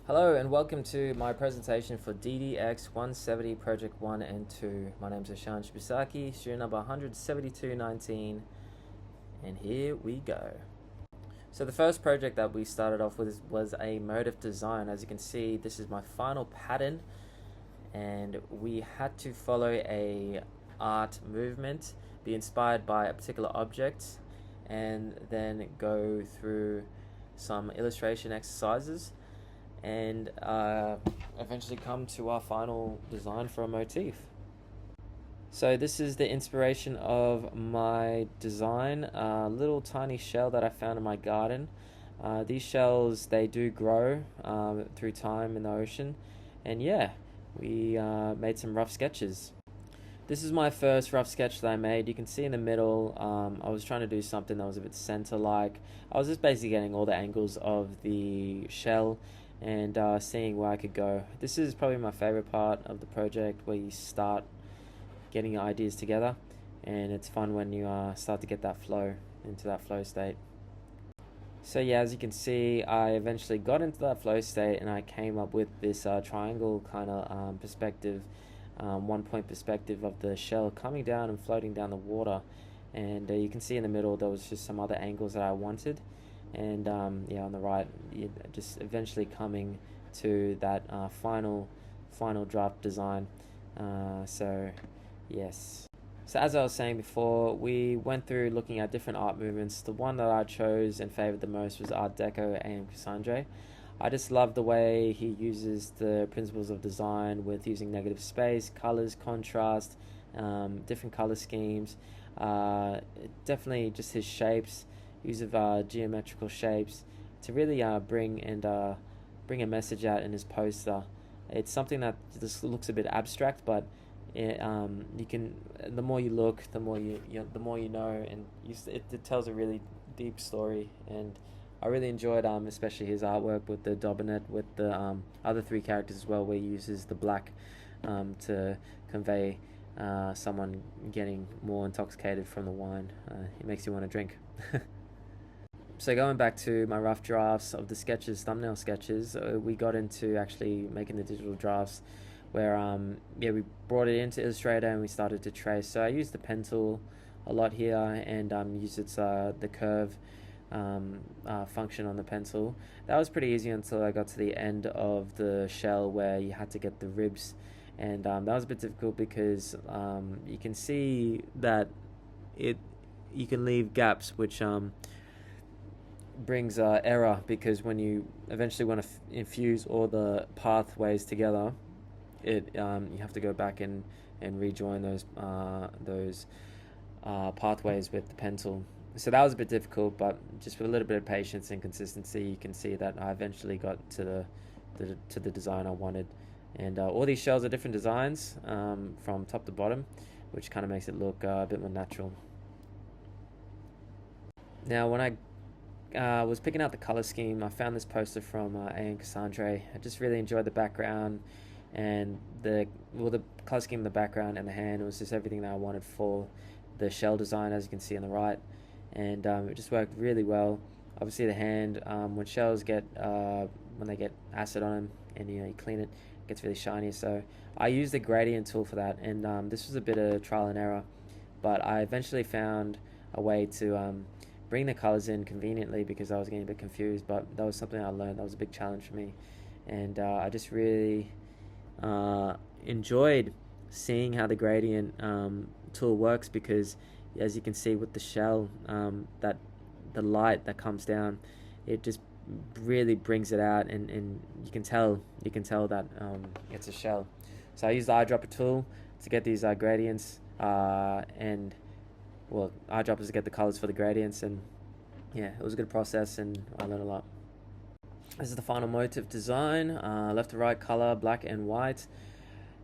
Hello and welcome to my presentation for DDX170 Project 1 and 2. My name is Oshan Shibasaki, student number 17219, and here we go. So the first project that we started off with was a motif design. As you can see, this is my final pattern, and we had to follow a art movement, be inspired by a particular object, and then go through some illustration exercises and eventually come to our final design for a motif. So this is the inspiration of my design, a little tiny shell that I found in my garden. These shells, they do grow through time in the ocean, and yeah, we made some rough sketches. This is my first rough sketch that I made. You can see in the middle, I was trying to do something that was a bit center-like. I was just basically getting all the angles of the shell and seeing where I could go. This is probably my favorite part of the project, where you start getting your ideas together, and it's fun when you start to get that flow, into that flow state. So yeah, as you can see, I eventually got into that flow state and I came up with this triangle kind of perspective, 1 point perspective of the shell coming down and floating down the water. And you can see in the middle there was just some other angles that I wanted, and yeah, on the right, just eventually coming to that final draft design. So yes. So as I was saying before, we went through looking at different art movements. The one that I chose and favored the most was Art Deco and Cassandre. I just love the way he uses the principles of design with using negative space, colors, contrast, different color schemes. Definitely just his shapes, use of geometrical shapes to really bring a message out in his poster. It's something that just looks a bit abstract, but you can, the more you look, the more the more you know, and it tells a really deep story. And I really enjoyed especially his artwork with the Dobinet, with the other three characters as well, where he uses the black to convey someone getting more intoxicated from the wine. It makes you want to drink. So going back to my rough drafts of the sketches, thumbnail sketches, we got into actually making the digital drafts, where yeah, we brought it into Illustrator and we started to trace. So I used the pen tool a lot here, and used its the curve function on the pencil. That was pretty easy until I got to the end of the shell, where you had to get the ribs, and that was a bit difficult because you can see that you can leave gaps, which brings error, because when you eventually want to infuse all the pathways together, you have to go back and rejoin those pathways with the pen tool. So that was a bit difficult, but just with a little bit of patience and consistency, you can see that I eventually got to the design I wanted. And all these shells are different designs from top to bottom, which kind of makes it look a bit more natural. Now, when I was picking out the color scheme, I found this poster from A.M. Cassandre. I just really enjoyed the background and the color scheme in the background, and the hand. It was just everything that I wanted for the shell design, as you can see on the right. And it just worked really well. Obviously the hand, when shells get when they get acid on them, and you clean it, it gets really shiny. So I used the gradient tool for that, and this was a bit of trial and error, but I eventually found a way to bring the colors in conveniently, because I was getting a bit confused. But that was something I learned. That was a big challenge for me, and I just really enjoyed seeing how the gradient tool works, because as you can see with the shell, that the light that comes down, it just really brings it out, and you can tell that it's a shell. So I used the eyedropper tool to get these gradients, and well, eyedroppers to get the colors for the gradients, and yeah, it was a good process and I learned a lot. This is the final motif design, left to right color, black and white.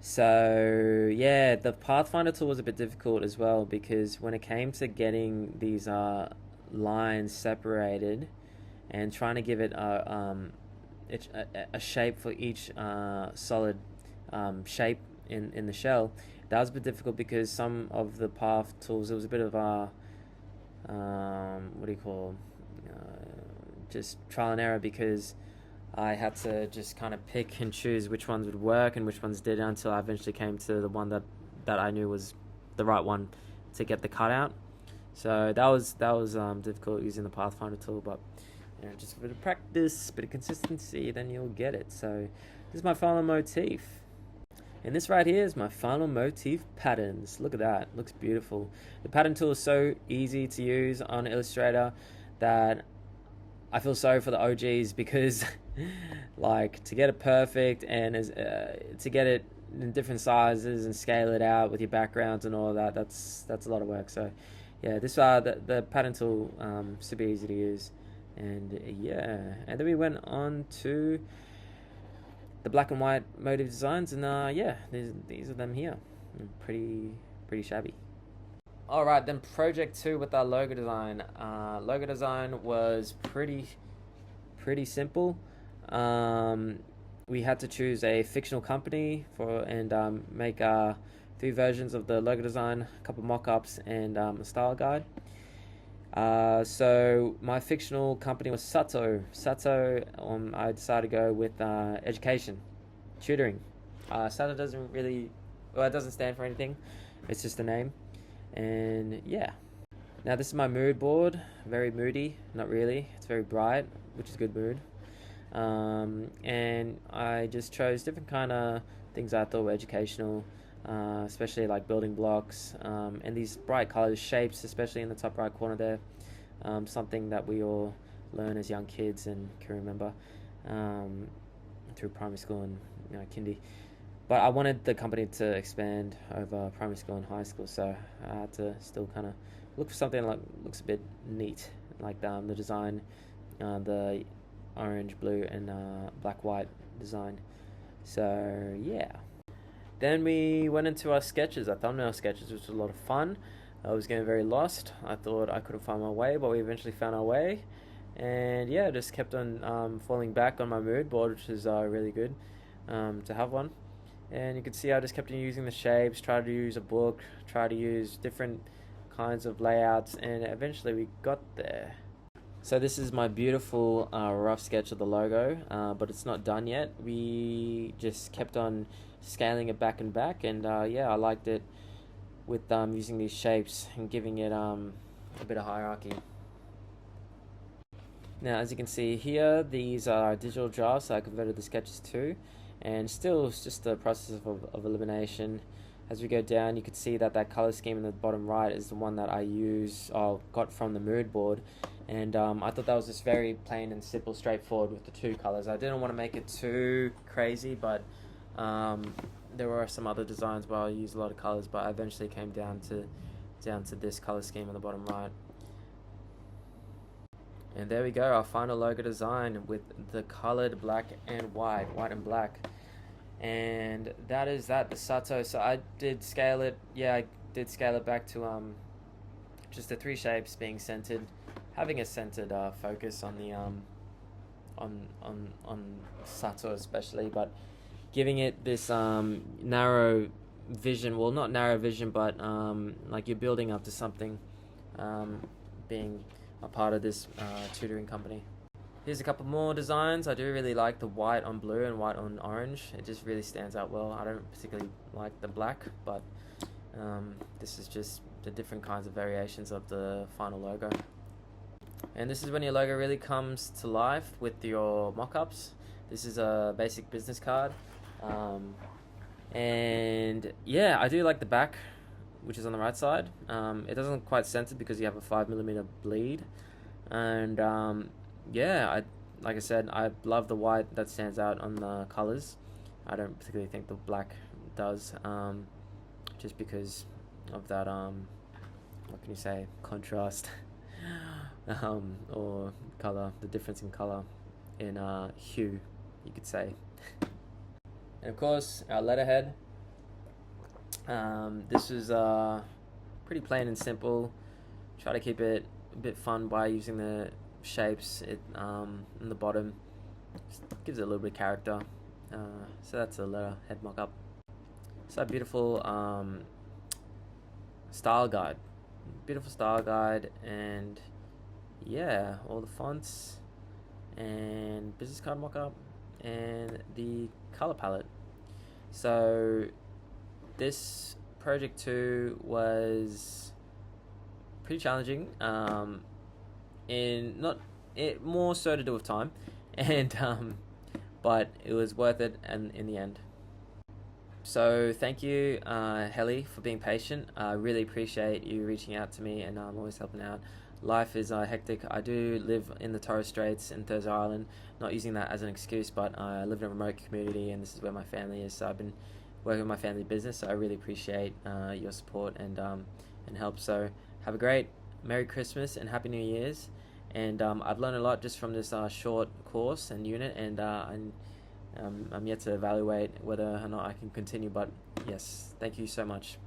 So yeah, the Pathfinder tool was a bit difficult as well, because when it came to getting these lines separated and trying to give it a shape for each solid shape in the shell, that was a bit difficult, because some of the path tools, it was a bit of a what do you call, just trial and error, because I had to just kind of pick and choose which ones would work and which ones didn't until I eventually came to the one that I knew was the right one to get the cutout. So that was difficult using the Pathfinder tool, but just a bit of practice, bit of consistency, then you'll get it. So this is my final motif. And this right here is my final motif patterns. Look at that, looks beautiful. The pattern tool is so easy to use on Illustrator that I feel sorry for the OGs, because like, to get it perfect and to get it in different sizes and scale it out with your backgrounds and all of that, that's a lot of work. So yeah, this the pattern tool, super easy to use. And yeah, and then we went on to the black and white motive designs, and yeah, these are them here. Pretty shabby. Alright, then project 2 with our logo design. Logo design was pretty simple. We had to choose a fictional company and make 3 versions of the logo design, a couple mock-ups, and a style guide. So my fictional company was Sato. I decided to go with education, tutoring. Sato doesn't really, well, it doesn't stand for anything. It's just a name. And yeah. Now this is my mood board. Very moody, not really. It's very bright, which is good mood. And I just chose different kind of things I thought were educational. Especially like building blocks, and these bright colors, shapes, especially in the top right corner there. Something that we all learn as young kids and can remember through primary school and kindy. But I wanted the company to expand over primary school and high school, so I had to still kind of look for something like looks a bit neat, like the design, the orange, blue, and black white design. So yeah. Then we went into our sketches, our thumbnail sketches, which was a lot of fun. I was getting very lost. I thought I couldn't find my way, but we eventually found our way. And yeah, just kept on falling back on my mood board, which is really good to have one. And you can see I just kept on using the shapes, tried to use a book, tried to use different kinds of layouts, and eventually we got there. So this is my beautiful rough sketch of the logo, but it's not done yet. We just kept on scaling it back and back, and yeah, I liked it with using these shapes and giving it a bit of hierarchy. Now, as you can see here, these are digital drafts I converted the sketches to, and still it's just the process of elimination. As we go down, you can see that color scheme in the bottom right is the one that I got from the mood board, and I thought that was just very plain and simple, straightforward with the 2 colors. I didn't want to make it too crazy, but there were some other designs where I used a lot of colors, but I eventually came down to this color scheme on the bottom right. And there we go, our final logo design with the colored black and white and black. And that is the Sato. So I did scale it. Yeah, I did scale it back to just the 3 shapes being centered, having a centered focus on the on Sato especially, but giving it this narrow vision. Well, not narrow vision, but like you're building up to something, being a part of this tutoring company. Here's a couple more designs. I do really like the white on blue and white on orange. It just really stands out well. I don't particularly like the black, but this is just the different kinds of variations of the final logo. And this is when your logo really comes to life with your mock-ups. This is a basic business card. And yeah, I do like the back, which is on the right side. It doesn't quite center because you have a 5mm bleed. And yeah, like I said, I love the white that stands out on the colors. I don't particularly think the black does, just because of that, what can you say, contrast, or color, the difference in color in hue, you could say. And of course, our letterhead. This is pretty plain and simple. Try to keep it a bit fun by using the shapes in the bottom. Just gives it a little bit of character. So that's a letterhead mock-up. It's a beautiful style guide. Beautiful style guide, and yeah, all the fonts and business card mock-up, and the color palette. So this project 2 was pretty challenging, more so to do with time, and but it was worth it, and in the end. So thank you, Helly, for being patient. I really appreciate you reaching out to me, and I'm always helping out. Life is hectic. I do live in the Torres Straits in Thursday Island, not using that as an excuse, but I live in a remote community, and this is where my family is. So I've been working with my family business, so I really appreciate your support and help. So have a great Merry Christmas and Happy New Year's. And I've learned a lot just from this short course and unit, and I'm yet to evaluate whether or not I can continue, but yes, thank you so much.